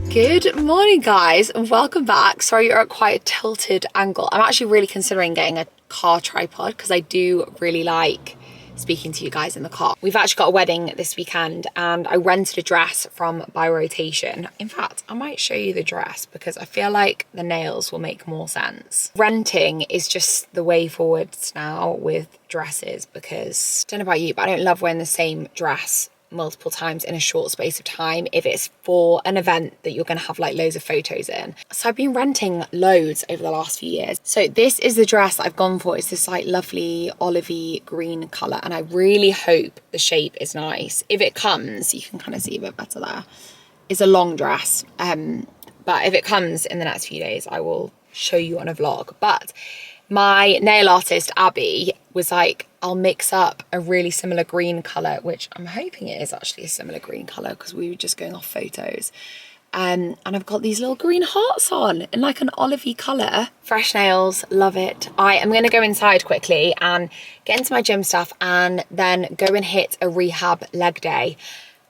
Good morning, guys, and welcome back. Sorry you're at quite a tilted angle. I'm actually really considering getting a car tripod because I do really like speaking to you guys in the car. We've actually got a wedding this weekend and I rented a dress from By Rotation. In fact, I might show you the dress because I feel like the nails will make more sense. Renting is just the way forwards now with dresses because, I don't know about you, but I don't love wearing the same dress multiple times in a short space of time if it's for an event that you're going to have like loads of photos in. So I've been renting loads over the last few years. So this is the dress that I've gone for. It's this like lovely olivey green colour and I really hope the shape is nice. If it comes, you can kind of see a bit better there. It's a long dress, but if it comes in the next few days I will show you on a vlog. But my nail artist Abby was like, I'll mix up a really similar green colour, which I'm hoping it is actually a similar green colour because we were just going off photos. And I've got these little green hearts on in like an olivey colour. Fresh nails, love it. I am going to go inside quickly and get into my gym stuff and then go and hit a rehab leg day.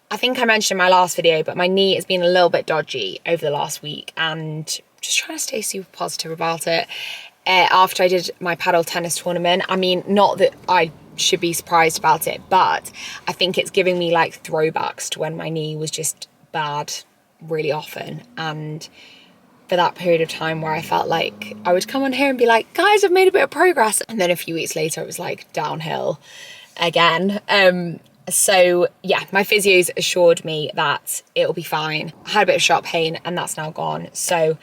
I think I mentioned in my last video, but my knee has been a little bit dodgy over the last week and just trying to stay super positive about it. After I did my paddle tennis tournament, I mean, not that I should be surprised about it, but I think it's giving me like throwbacks to when my knee was just bad really often. And for that period of time where I felt like I would come on here and be like, guys, I've made a bit of progress. And then a few weeks later, it was like downhill again. So yeah, my physios assured me that it'll be fine. I had a bit of sharp pain and that's now gone. So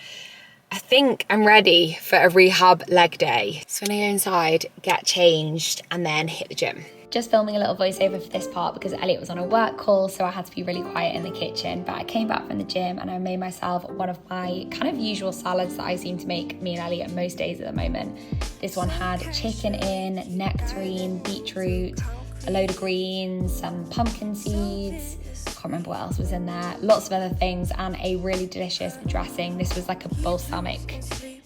I think I'm ready for a rehab leg day. So I'm gonna go inside, get changed, and then hit the gym. Just filming a little voiceover for this part because Elliot was on a work call, so I had to be really quiet in the kitchen. But I came back from the gym and I made myself one of my kind of usual salads that I seem to make me and Elliot most days at the moment. This one had chicken in, nectarine, beetroot, a load of greens, some pumpkin seeds, can't remember what else was in there, lots of other things, and a really delicious dressing. This was like a balsamic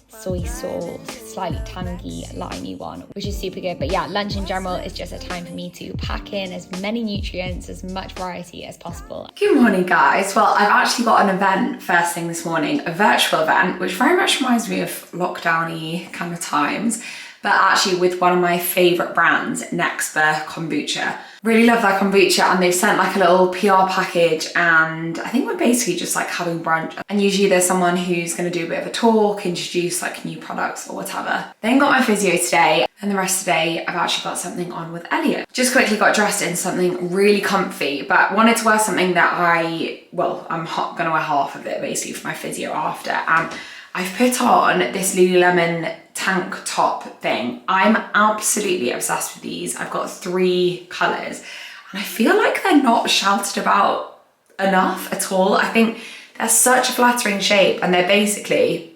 soy sauce, slightly tangy, limey one, which is super good. But yeah, lunch in general is just a time for me to pack in as many nutrients, as much variety as possible. Good morning, guys. Well, I've actually got an event first thing this morning, a virtual event, which very much reminds me of lockdown-y kind of times, but actually with one of my favourite brands, Nextber Kombucha. Really love that kombucha, and they've sent like a little PR package, and I think we're basically just like having brunch. And usually there's someone who's going to do a bit of a talk, introduce like new products or whatever. Then got my physio today, and the rest of the day I've actually got something on with Elliot. Just quickly got dressed in something really comfy, but wanted to wear something that I'm going to wear half of it basically for my physio after. And I've put on this Lululemon tank top thing. I'm absolutely obsessed with these. I've got 3 colours and I feel like they're not shouted about enough at all. I think they're such a flattering shape, and they're basically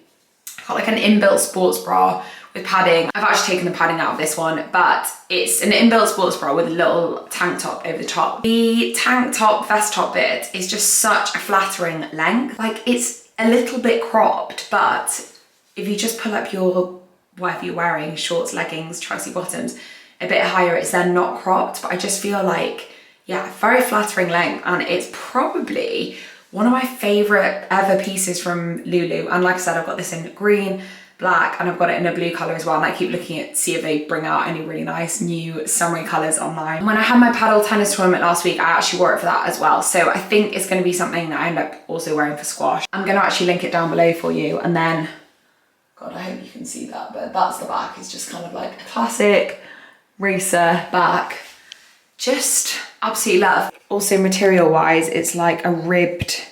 got like an inbuilt sports bra with padding. I've actually taken the padding out of this one, but it's an inbuilt sports bra with a little tank top over the top. The tank top, vest top bit is just such a flattering length. Like, it's a little bit cropped, but if you just pull up your whatever you're wearing, shorts, leggings, tracksuit bottoms, a bit higher, it's then not cropped. But I just feel like, yeah, very flattering length, and it's probably one of my favorite ever pieces from Lulu. And like I said, I've got this in green, black, and I've got it in a blue color as well. And I keep looking at, see if they bring out any really nice new summery colors online. When I had my paddle tennis tournament last week, I actually wore it for that as well. So I think it's going to be something that I end up also wearing for squash. I'm going to actually link it down below for you, and then, God, I hope you can see that, but that's the back. It's just kind of like a classic racer back. Just absolutely love. Also material wise, it's like a ribbed,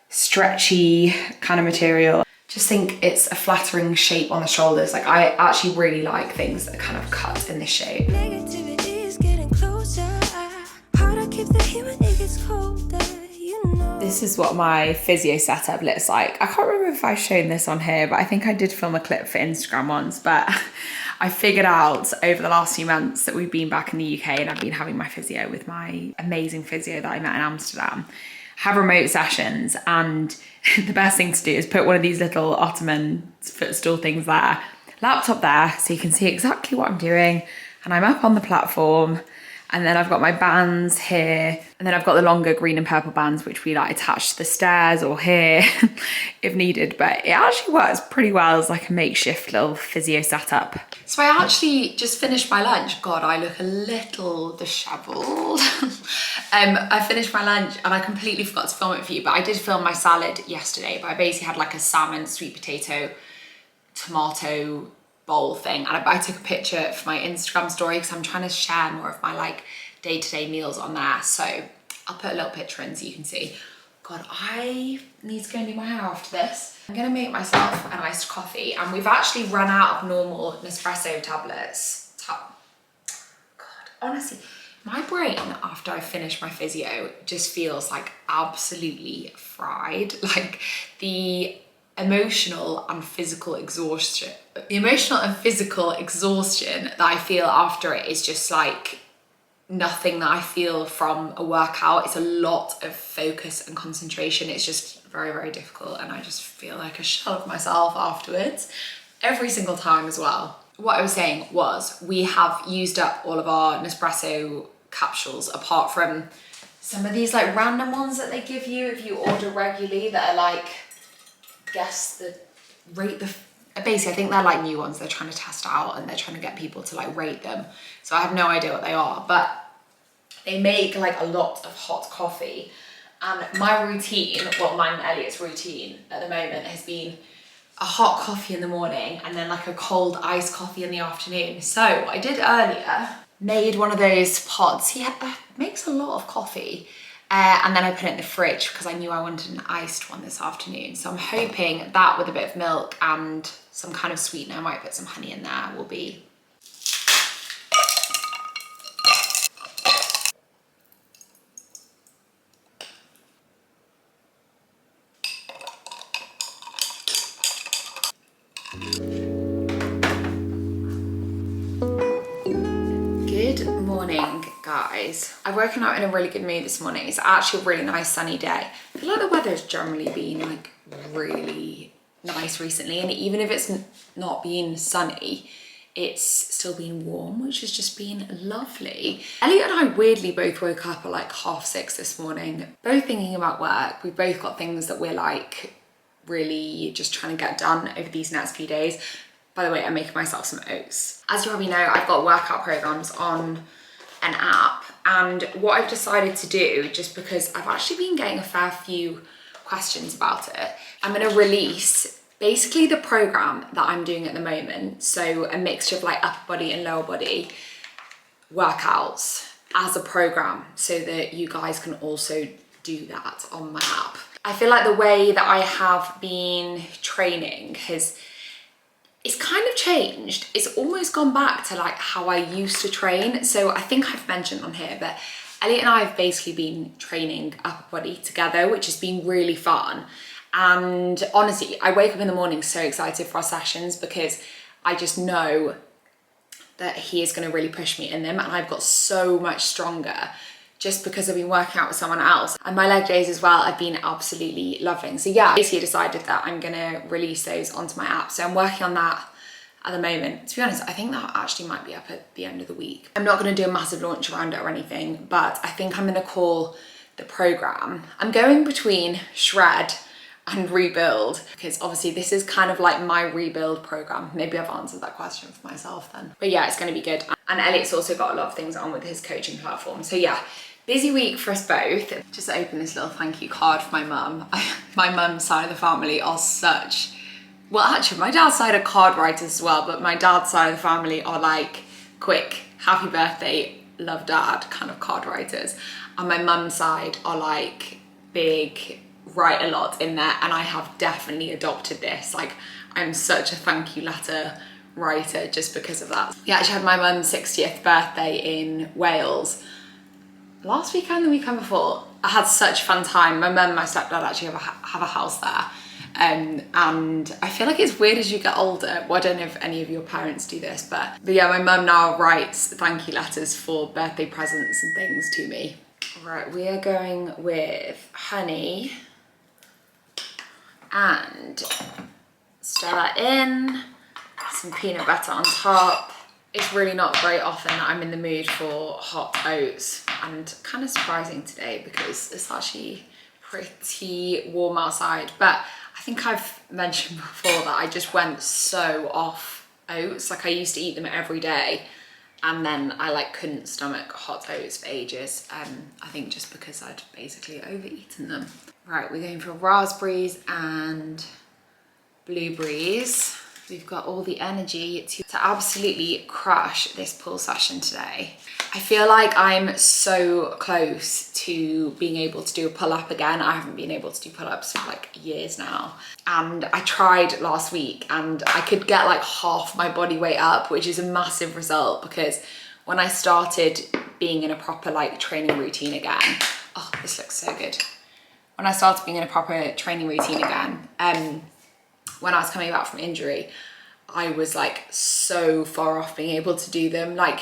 stretchy kind of material. Just think it's a flattering shape on the shoulders. Like, I actually really like things that are kind of cut in this shape. This is what my physio setup looks like. I can't remember if I've shown this on here, but I think I did film a clip for Instagram once. But I figured out over the last few months that we've been back in the UK and I've been having my physio with my amazing physio that I met in Amsterdam, have remote sessions, and the best thing to do is put one of these little ottoman footstool things there, laptop there, so you can see exactly what I'm doing, and I'm up on the platform And then I've got my bands here. And then I've got the longer green and purple bands, which we like attach to the stairs or here if needed. But it actually works pretty well as like a makeshift little physio setup. So I actually just finished my lunch. God, I look a little disheveled. I finished my lunch and I completely forgot to film it for you, but I did film my salad yesterday. But I basically had like a salmon, sweet potato, tomato bowl thing, and I took a picture for my Instagram story because I'm trying to share more of my like day-to-day meals on there, so I'll put a little picture in so you can see. God, I need to go and do my hair after this. I'm gonna make myself an iced coffee, and we've actually run out of normal Nespresso tablets. God, honestly, my brain after I finish my physio just feels like absolutely fried. Like the emotional and physical exhaustion that I feel after it is just like nothing that I feel from a workout. It's a lot of focus and concentration. It's just very, very difficult, and I just feel like a shell of myself afterwards, every single time as well. What I was saying was we have used up all of our Nespresso capsules, apart from some of these like random ones that they give you if you order regularly that are like, basically I think they're like new ones they're trying to test out, and they're trying to get people to like rate them. So I have no idea what they are, but they make like a lot of hot coffee. And my routine, well, mine and Elliot's routine at the moment has been a hot coffee in the morning and then like a cold iced coffee in the afternoon. So what I did earlier, made one of those pods. He makes a lot of coffee. And then I put it in the fridge because I knew I wanted an iced one this afternoon. So I'm hoping that with a bit of milk and some kind of sweetener, I might put some honey in there, will be. Good morning, guys. I've woken up in a really good mood this morning. It's actually a really nice sunny day. I feel like the weather's generally been like really nice recently, and even if it's not been sunny, it's still been warm, which has just been lovely. Elliot and I weirdly both woke up at like 6:30 this morning, both thinking about work. We've both got things that we're like really just trying to get done over these next few days. By the way, I'm making myself some oats. As you probably know, I've got workout programs on an app, and what I've decided to do, just because I've actually been getting a fair few questions about it, I'm gonna release basically the program that I'm doing at the moment. So a mixture of like upper body and lower body workouts as a program, so that you guys can also do that on my app. I feel like the way that I have been training it's kind of changed. It's almost gone back to like how I used to train. So I think I've mentioned on here, but Elliot and I have basically been training upper body together, which has been really fun. And honestly, I wake up in the morning so excited for our sessions because I just know that he is going to really push me in them, and I've got so much stronger just because I've been working out with someone else. And my leg days as well, I've been absolutely loving. So yeah, I basically decided that I'm gonna release those onto my app. So I'm working on that at the moment. To be honest, I think that actually might be up at the end of the week. I'm not gonna do a massive launch around it or anything, but I think I'm gonna call the program, I'm going between shred and rebuild, because obviously this is kind of like my rebuild program. Maybe I've answered that question for myself then. But yeah, it's gonna be good. And Elliot's also got a lot of things on with his coaching platform. So yeah, busy week for us both. Just open this little thank you card for my mum. My mum's side of the family are such, well actually my dad's side are card writers as well, but my dad's side of the family are like quick, happy birthday, love dad kind of card writers. And my mum's side are like big, write a lot in there, and I have definitely adopted this. Like I'm such a thank you letter writer just because of that. Yeah, I actually had my mum's 60th birthday in Wales last weekend, the weekend before. I had such a fun time. My mum and my stepdad actually have a house there. And I feel like it's weird as you get older. Well, I don't know if any of your parents do this, but yeah, my mum now writes thank you letters for birthday presents and things to me. Right, we are going with honey and stir that in, some peanut butter on top. It's really not very often that I'm in the mood for hot oats, and kind of surprising today because it's actually pretty warm outside. But I think I've mentioned before that I just went so off oats. Like I used to eat them every day, and then I like couldn't stomach hot oats for ages. I think just because I'd basically overeaten them. Right, we're going for raspberries and blueberries. We've got all the energy to absolutely crush this pull session today. I feel like I'm so close to being able to do a pull-up again. I haven't been able to do pull-ups for like years now. And I tried last week and I could get like half my body weight up, which is a massive result because when I started being in a proper like training routine again, oh, this looks so good. When I started being in a proper training routine again, when I was coming back from injury, I was like so far off being able to do them. Like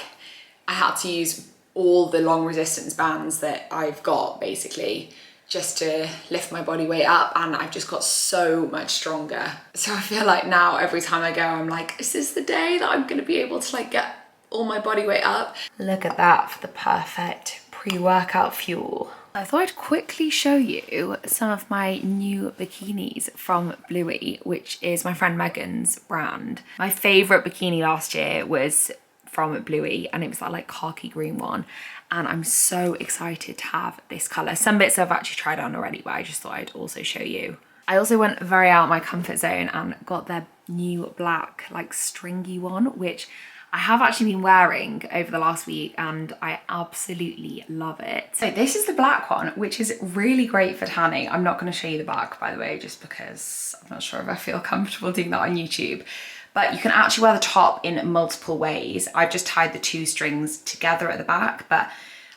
I had to use all the long resistance bands that I've got basically just to lift my body weight up, and I've just got so much stronger. So I feel like now every time I go, I'm like, is this the day that I'm gonna be able to like get all my body weight up? Look at that for the perfect pre-workout fuel. I thought I'd quickly show you some of my new bikinis from Bluey, which is my friend Megan's brand. My favorite bikini last year was from Bluey, and it was that like khaki green one. And I'm so excited to have this color. Some bits I've actually tried on already, but I just thought I'd also show you. I also went very out of my comfort zone and got their new black like stringy one, which I have actually been wearing over the last week and I absolutely love it. So this is the black one, which is really great for tanning. I'm not going to show you the back, by the way, just because I'm not sure if I feel comfortable doing that on YouTube. But you can actually wear the top in multiple ways. I've just tied the two strings together at the back, but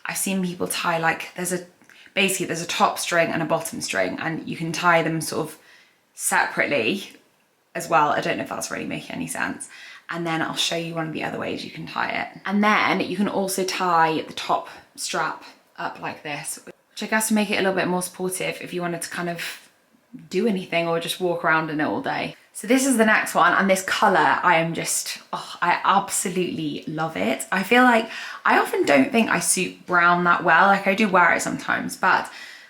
I've seen people tie like, basically there's a top string and a bottom string, and you can tie them sort of separately as well. I don't know if that's really making any sense. And then I'll show you one of the other ways you can tie it. And then you can also tie the top strap up like this, which I guess to make it a little bit more supportive if you wanted to kind of do anything or just walk around in it all day. So this is the next one, and this color, I am just, oh, I absolutely love it. I feel like I often don't think I suit brown that well. Like I do wear it sometimes, but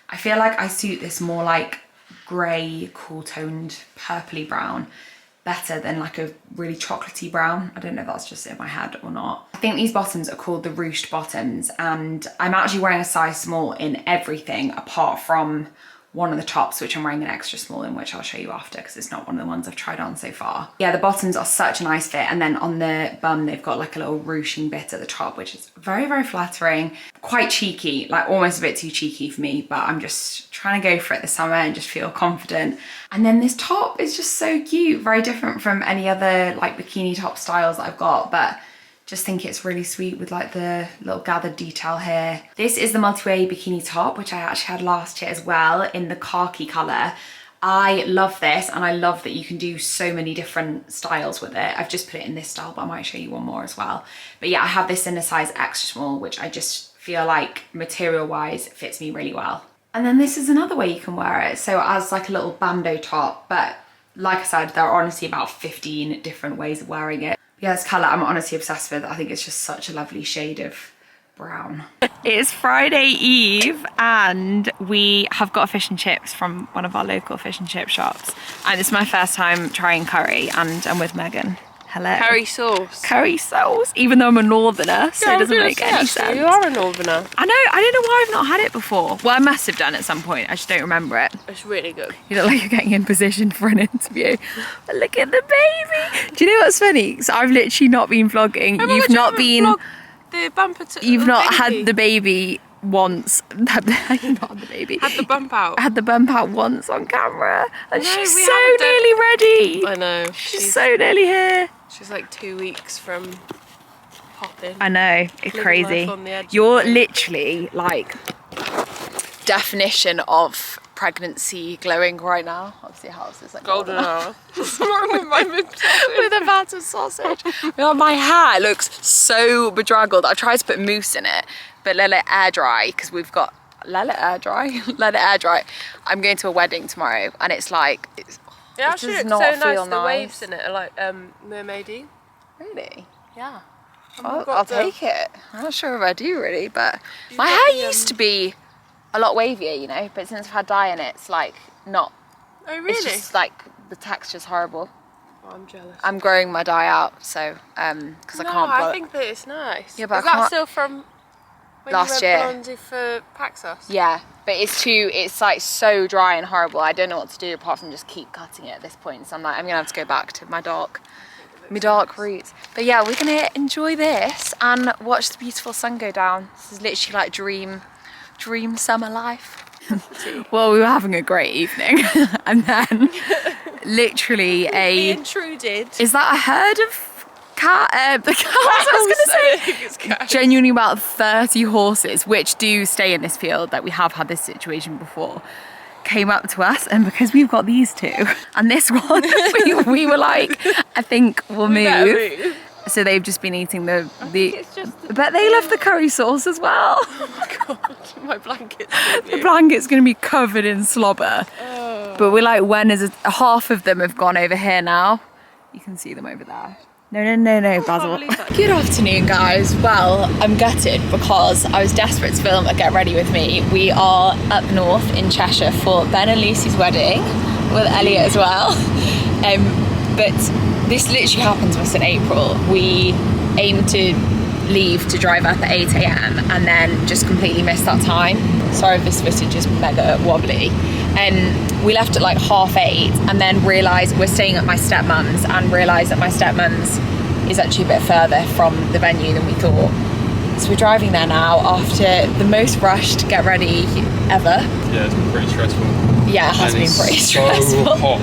I feel like I suit this more like gray, cool toned, purpley brown better than like a really chocolatey brown. I don't know if that's just in my head or not. I think these bottoms are called the ruched bottoms, and I'm actually wearing a size small in everything apart from one of the tops, which I'm wearing an extra small in, which I'll show you after because it's not one of the ones I've tried on so far. Yeah, the bottoms are such a nice fit, and then on the bum they've got like a little ruching bit at the top, which is very, very flattering. Quite cheeky, like almost a bit too cheeky for me, but I'm just trying to go for it this summer and just feel confident. And then this top is just so cute, very different from any other like bikini top styles that I've got, but just think it's really sweet with like the little gathered detail here. This is the multi-way bikini top, which I actually had last year as well in the khaki color. I love this, and I love that you can do so many different styles with it. I've just put it in this style, but I might show you one more as well. But yeah, I have this in a size extra small, which I just feel like material wise fits me really well. And then this is another way you can wear it. So as like a little bandeau top, but like I said, there are honestly about 15 different ways of wearing it. Yeah, this colour I'm honestly obsessed with. I think it's just such a lovely shade of brown. It's Friday Eve and we have got fish and chips from one of our local fish and chip shops. And it's my first time trying curry, and I'm with Megan. Hello. Curry sauce. Curry sauce, even though I'm a northerner, so it doesn't make any sense. You are a northerner. I know, I don't know why I've not had it before. Well, I must have done at some point, I just don't remember it. It's really good. You look like you're getting in position for an interview. But look at the baby. Do you know what's funny? So I've literally not been vlogging. You've not been... The bumper You've not had the baby once. You've not had the baby. Had the bump out. Had the bump out once on camera. And she's so nearly ready. I know. She's so nearly here. She's like 2 weeks from popping. I know, it's crazy. You're literally like definition of pregnancy glowing right now. Obviously, house is like golden hour. What's wrong with my mid-sausage? With a battered sausage. My hair looks so bedraggled. I tried to put mousse in it, but let it air dry because we've got let it air dry. I'm going to a wedding tomorrow, and it's like it actually looks so nice. The waves in it are like mermaidy. Really? Yeah. I'll take it. I'm not sure if I do really, but my hair used to be a lot wavier, you know, but since I've had dye in it, it's like not. Oh really? It's just like the texture's horrible. Oh, I'm jealous. I'm growing my dye out, so because I can't. I think that it's nice. Yeah, but is that still from when last you year? went blondie for Paxos? Yeah, but it's like so dry and horrible. I don't know what to do apart from just keep cutting it at this point. So I'm like, I'm gonna have to go back to my dark roots. But yeah, we're gonna enjoy this and watch the beautiful sun go down. This is literally like dream summer life. Well, we were having a great evening, and then literally We intruded. Is that a herd of the cows? I was going to say. Genuinely about 30 horses, which do stay in this field, that we have had this situation before, came up to us, and because we've got these two and this one, we were like, I think we'll move. So they've just been eating but they love the curry sauce as well. Oh my god, my blanket's the blanket's gonna be covered in slobber. Oh. But we're like, when is it? Half of them have gone over here now. You can see them over there. No, Basil. Good afternoon, guys. Well, I'm gutted because I was desperate to film a Get Ready With Me. We are up north in Cheshire for Ben and Lucy's wedding with Elliot as well. But this literally happened to us in April. We aimed to leave to drive up at 8 AM and then just completely missed that time. Sorry if this footage is mega wobbly. We left at like 8:30 and then realised we're staying at my stepmum's and realised that my stepmum's is actually a bit further from the venue than we thought. So we're driving there now after the most rushed get ready ever. Yeah, it's been pretty stressful. Yeah, it has been pretty stressful. So hot.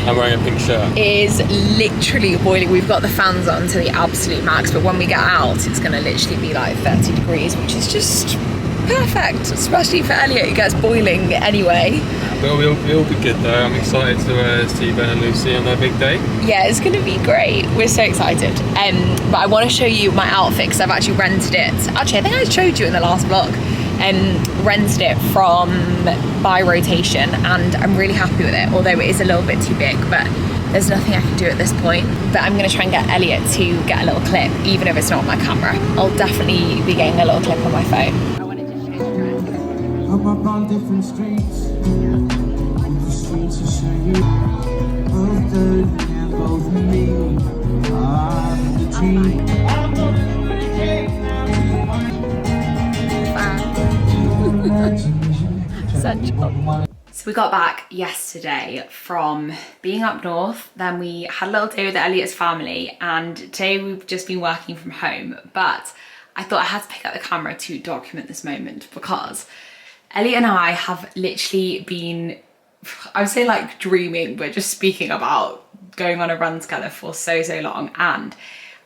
I'm wearing a pink shirt. It is literally boiling. We've got the fans on to the absolute max, but when we get out, it's going to literally be like 30 degrees, which is just perfect, especially for Elliot, who gets boiling anyway. But we'll be good though. I'm excited to see Ben and Lucy on their big day. Yeah, it's going to be great. We're so excited. But I want to show you my outfit because I've actually rented it. Actually, I think I showed you in the last vlog. Rented it from By Rotation and I'm really happy with it, although it is a little bit too big, but there's nothing I can do at this point. But I'm going to try and get Elliot to get a little clip, even if it's not on my camera. I'll definitely be getting a little clip on my phone. I wanted to show you. I'm up on different streets. The streets are shiny. Both dirty and both me. I'm the dream. So we got back yesterday from being up north, then we had a little day with Elliot's family, and today we've just been working from home. But I thought I had to pick up the camera to document this moment because Elliot and I have literally been, I would say like dreaming, but just speaking about going on a run together for so long. And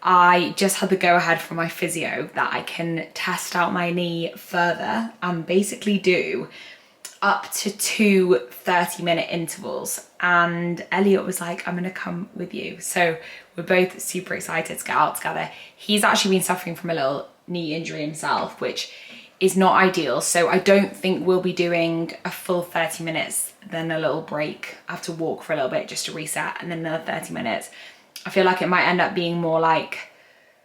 I just had the go ahead from my physio that I can test out my knee further and basically do up to 2 30-minute intervals. And Elliot was like, I'm gonna come with you. So we're both super excited to get out together. He's actually been suffering from a little knee injury himself, which is not ideal. So I don't think we'll be doing a full 30 minutes, then a little break. I have to walk for a little bit just to reset, and then another 30 minutes. I feel like it might end up being more like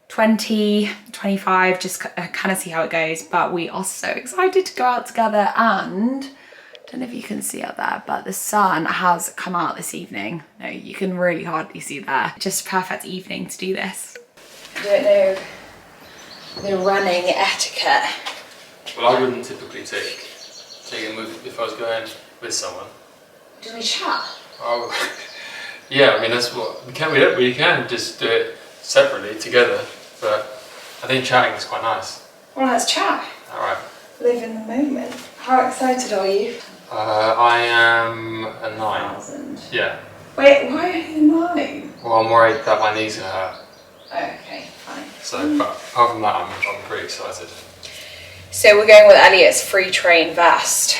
20, 25, just kind of see how it goes. But we are so excited to go out together, and I don't know if you can see out there, but the sun has come out this evening. No, you can really hardly see there. Just perfect evening to do this. I don't know the running etiquette. Well, I wouldn't typically take a move if I was going with someone. Do we chat? Oh, yeah. I mean, that's what we can just do it separately together, but I think chatting is quite nice. Well, let's chat. All right. Live in the moment. How excited are you? I am a 9. 1,000. Yeah. Wait, why are you 9? Well, I'm worried that my knees are hurt. Okay, fine. So, but apart from that, I'm pretty excited. So we're going with Elliot's free train vest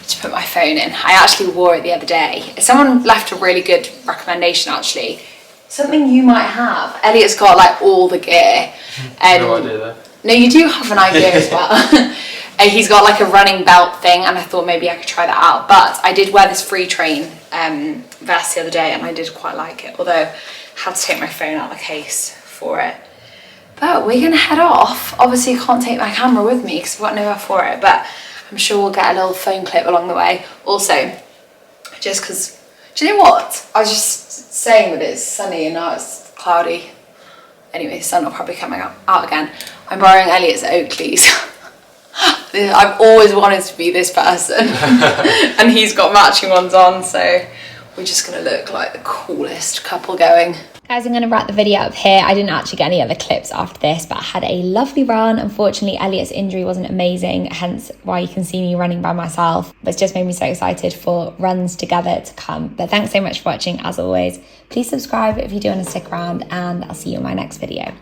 to put my phone in. I actually wore it the other day. Someone left a really good recommendation actually. Something you might have. Elliot's got like all the gear. No idea there. No, you do have an idea as well. He's got like a running belt thing, and I thought maybe I could try that out. But I did wear this free train vest the other day and I did quite like it, although I had to take my phone out of the case for it. But we're gonna head off. Obviously I can't take my camera with me because I've got nowhere for it, but I'm sure we'll get a little phone clip along the way. Also, just because, do you know what? I was just saying that it's sunny and now it's cloudy. Anyway, the sun will probably come out again. I'm borrowing Elliot's Oakleys. I've always wanted to be this person. And he's got matching ones on, so we're just gonna look like the coolest couple going. Guys, I'm going to wrap the video up here. I didn't actually get any other clips after this, but I had a lovely run. Unfortunately, Elliot's injury wasn't amazing, hence why you can see me running by myself. But it's just made me so excited for runs together to come. But thanks so much for watching, as always. Please subscribe if you do want to stick around, and I'll see you in my next video.